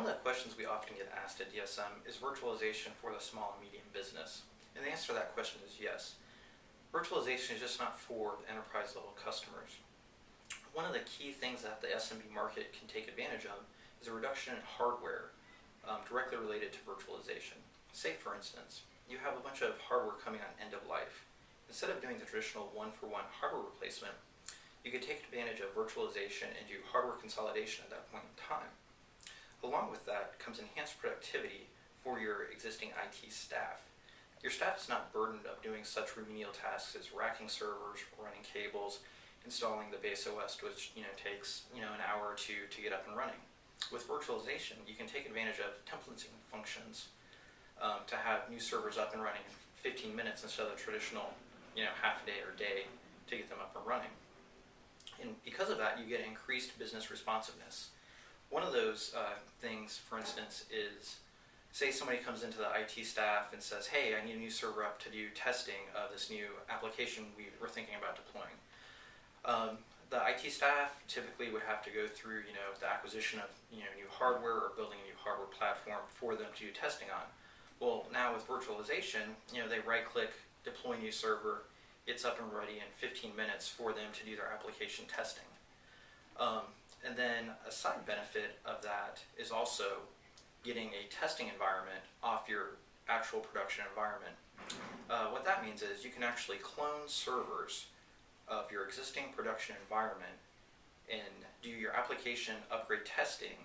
One of the questions we often get asked at DSM is virtualization for the small and medium business? And the answer to that question is yes. Virtualization is just not for the enterprise level customers. One of the key things that the SMB market can take advantage of is a reduction in hardware directly related to virtualization. Say, for instance, you have a bunch of hardware coming on end of life. Instead of doing the traditional one-for-one hardware replacement, you could take advantage of virtualization and do hardware consolidation at that point in time. Along with that comes enhanced productivity for your existing IT staff. Your staff is not burdened of doing such remedial tasks as racking servers, running cables, installing the base OS, which takes an hour or two to get up and running. With virtualization, you can take advantage of templating functions to have new servers up and running in 15 minutes instead of the traditional half a day or day to get them up and running. And because of that, you get increased business responsiveness. One of those things, for instance, is say somebody comes into the IT staff and says, hey, I need a new server up to do testing of this new application we're thinking about deploying. The IT staff typically would have to go through the acquisition of new hardware or building a new hardware platform for them to do testing on. Well, now with virtualization, they right-click, deploy new server, it's up and ready in 15 minutes for them to do their application testing. And then a side benefit of that is also getting a testing environment off your actual production environment. What that means is you can actually clone servers of your existing production environment and do your application upgrade testing,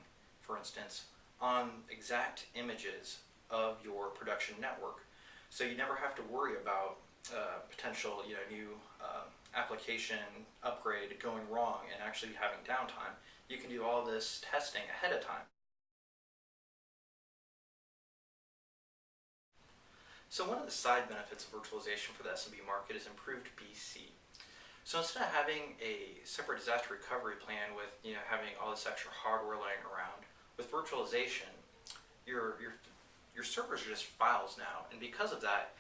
for instance, on exact images of your production network. So you never have to worry about potential new application upgrade going wrong and actually having downtime. You can do all this testing ahead of time. So one of the side benefits of virtualization for the SMB market is improved BC. So instead of having a separate disaster recovery plan with having all this extra hardware laying around, with virtualization, your servers are just files now, and because of that,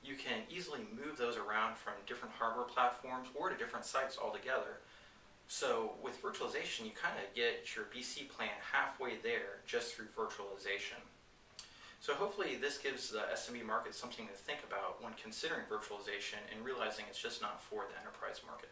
you can easily move those around from different hardware platforms or to different sites altogether. So with virtualization, you kind of get your BC plan halfway there just through virtualization. So hopefully this gives the SMB market something to think about when considering virtualization and realizing it's just not for the enterprise market.